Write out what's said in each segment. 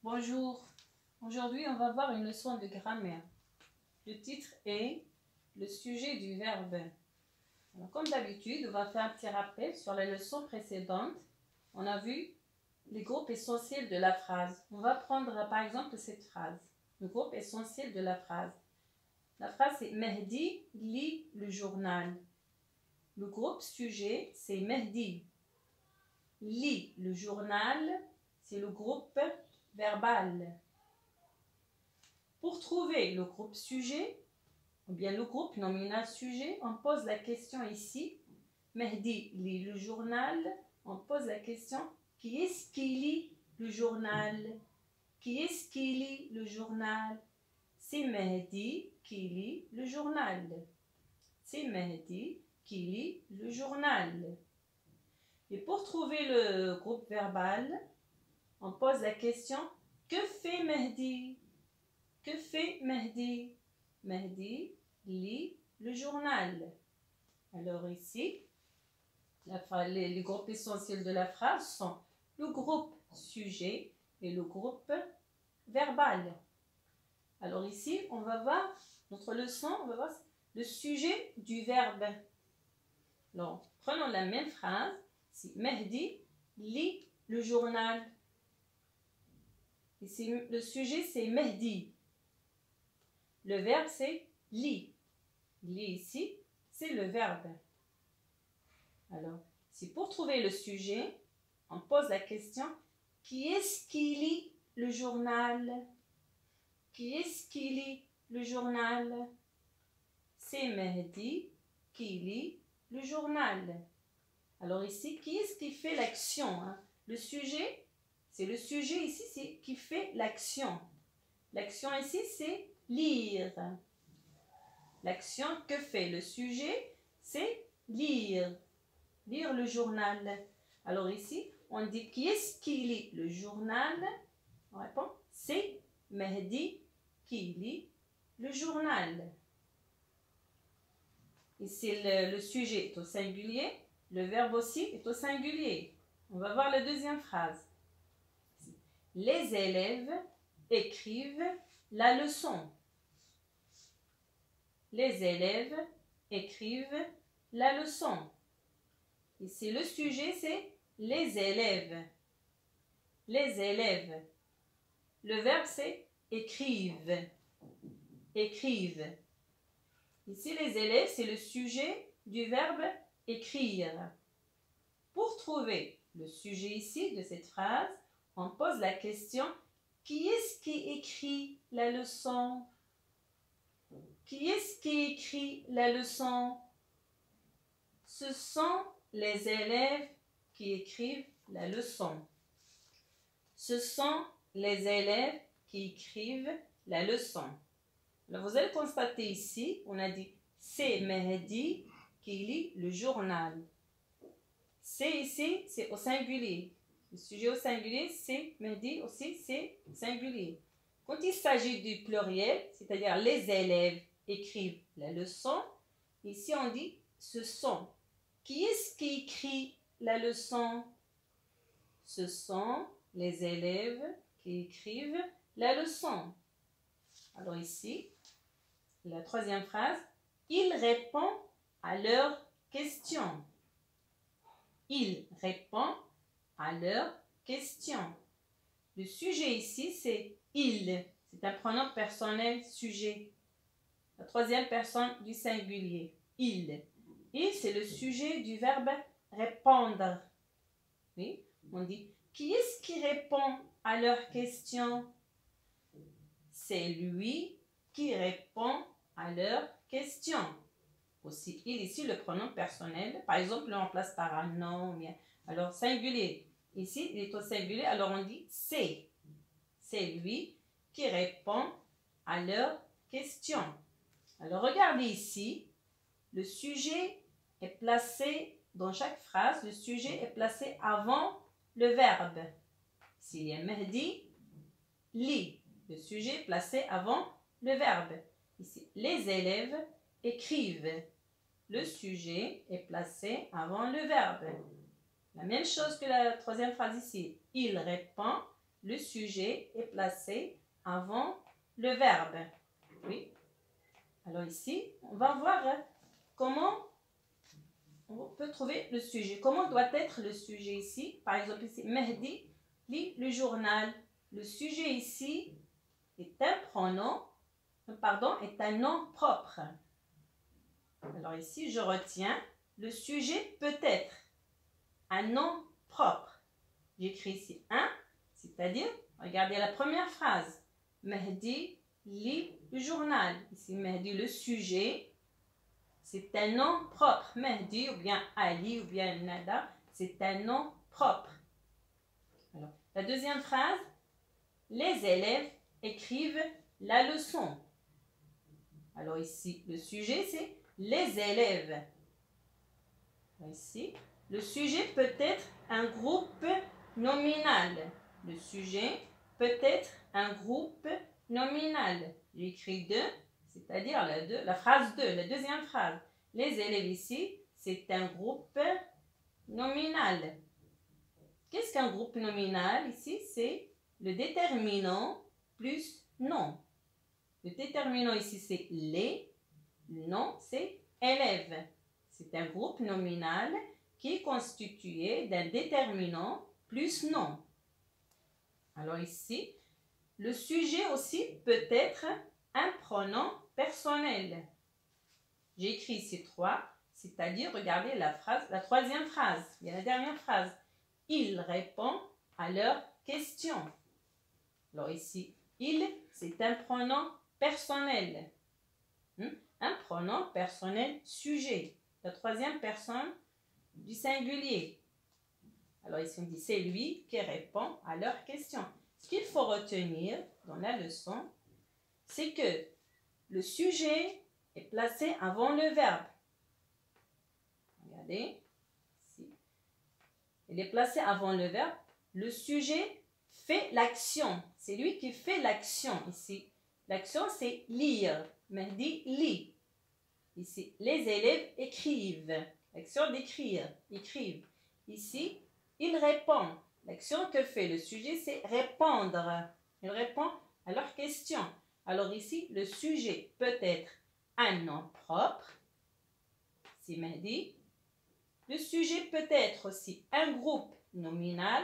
Bonjour, aujourd'hui on va voir une leçon de grammaire. Le titre est le sujet du verbe. Alors, comme d'habitude, on va faire un petit rappel sur la leçon précédente. On a vu les groupes essentiels de la phrase. On va prendre par exemple cette phrase, le groupe essentiel de la phrase. La phrase c'est Mehdi lit le journal. Le groupe sujet c'est Mehdi lit le journal, c'est le groupe verbal. Pour trouver le groupe sujet, ou bien le groupe nominal sujet, on pose la question ici. Mehdi lit le journal. On pose la question, qui est-ce qui lit le journal? Qui est-ce qui lit le journal? C'est Mehdi qui lit le journal. C'est Mehdi qui lit le journal. Et pour trouver le groupe verbal, on pose la question, que fait Mehdi? Que fait Mehdi? Mehdi lit le journal. Alors ici, les groupes essentiels de la phrase sont le groupe sujet et le groupe verbal. Alors ici, on va voir notre leçon, on va voir le sujet du verbe. Alors, prenons la même phrase. Si Mehdi lit le journal. Ici, le sujet, c'est Mehdi. Le verbe, c'est lit. Lit ici, c'est le verbe. Alors, si pour trouver le sujet, on pose la question, qui est-ce qui lit le journal? Qui est-ce qui lit le journal? C'est Mehdi qui lit le journal. Alors ici, qui est-ce qui fait l'action? Le sujet, c'est le sujet ici, c'est qui fait l'action. L'action ici, c'est lire. L'action que fait le sujet, c'est lire. Lire le journal. Alors ici, on dit qui est-ce qui lit le journal? On répond, c'est Mehdi qui lit le journal. Ici, le sujet est au singulier, le verbe aussi est au singulier. On va voir la deuxième phrase. Les élèves écrivent la leçon. Les élèves écrivent la leçon. Ici, le sujet, c'est les élèves. Les élèves. Le verbe, c'est écrivent. Écrivent. Ici, les élèves, c'est le sujet du verbe écrire. Pour trouver le sujet ici de cette phrase, on pose la question, qui est-ce qui écrit la leçon? Qui est-ce qui écrit la leçon? Ce sont les élèves qui écrivent la leçon. Ce sont les élèves qui écrivent la leçon. Alors vous allez constater ici, on a dit c'est Mehdi qui lit le journal. C'est ici, c'est au singulier. Le sujet au singulier, c'est Mehdi aussi, c'est singulier. Quand il s'agit du pluriel, c'est-à-dire les élèves écrivent la leçon, ici on dit ce sont. Qui est-ce qui écrit la leçon? Ce sont les élèves qui écrivent la leçon. Alors ici, la troisième phrase, il répond à leurs questions. Il répond à leurs questions. Le sujet ici, c'est il. C'est un pronom personnel sujet. La troisième personne du singulier. Il. Il, c'est le sujet du verbe répondre. Oui, on dit, qui est-ce qui répond à leurs questions? C'est lui qui répond à leurs questions. Aussi, il ici, le pronom personnel. Par exemple, on remplace par un nom. Alors, singulier. Ici, il est au singulier. Alors, on dit c'est. C'est lui qui répond à leurs questions. Alors, regardez ici. Le sujet est placé dans chaque phrase. Le sujet est placé avant le verbe. S'il y a Mehdi, lit. Le sujet est placé avant le verbe. Ici, les élèves écrivent. Le sujet est placé avant le verbe. La même chose que la troisième phrase ici. Il répond. le sujet est placé avant le verbe. Oui. Alors ici, on va voir comment on peut trouver le sujet. Comment doit être le sujet ici? Par exemple ici, Mehdi lit le journal. Le sujet ici est un pronom, est un nom propre. Alors ici, je retiens, le sujet peut être un nom propre. J'écris ici un, c'est-à-dire, regardez la première phrase. Mehdi lit le journal. Ici, Mehdi, le sujet, c'est un nom propre. Mehdi ou bien Ali ou bien Nada, c'est un nom propre. Alors, la deuxième phrase, les élèves écrivent la leçon. Alors ici, le sujet, c'est les élèves. Ici, le sujet peut être un groupe nominal. Le sujet peut être un groupe nominal. J'écris deux, c'est-à-dire la phrase 2, la deuxième phrase. Les élèves ici, c'est un groupe nominal. Qu'est-ce qu'un groupe nominal? Ici, c'est le déterminant plus nom. Le déterminant ici, c'est les. Le nom, c'est élève. C'est un groupe nominal qui est constitué d'un déterminant plus nom. Alors ici, le sujet aussi peut être un pronom personnel. J'écris ici 3, c'est-à-dire, regardez la troisième phrase, bien la dernière phrase. Il répond à leurs questions. Alors ici, il, c'est un pronom personnel. Un pronom personnel sujet. La troisième personne du singulier. Alors ici, on dit c'est lui qui répond à leurs questions. Ce qu'il faut retenir dans la leçon, c'est que le sujet est placé avant le verbe. Regardez. Ici. Il est placé avant le verbe. Le sujet fait l'action. C'est lui qui fait l'action ici. L'action, c'est lire. Mehdi lit. Ici, les élèves écrivent. L'action d'écrire, écrivent. Ici, il répond. L'action que fait le sujet, c'est répondre. Il répond à leurs questions. Alors ici, le sujet peut être un nom propre. C'est Mehdi. Le sujet peut être aussi un groupe nominal.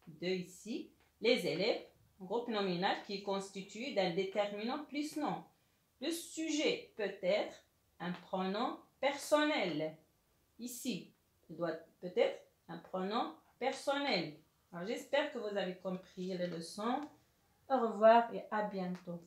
De ici, les élèves. Un groupe nominal qui est constitué d'un déterminant plus nom. Le sujet peut être un pronom personnel. Ici, il doit peut-être un pronom personnel. Alors, j'espère que vous avez compris la leçon. Au revoir et à bientôt.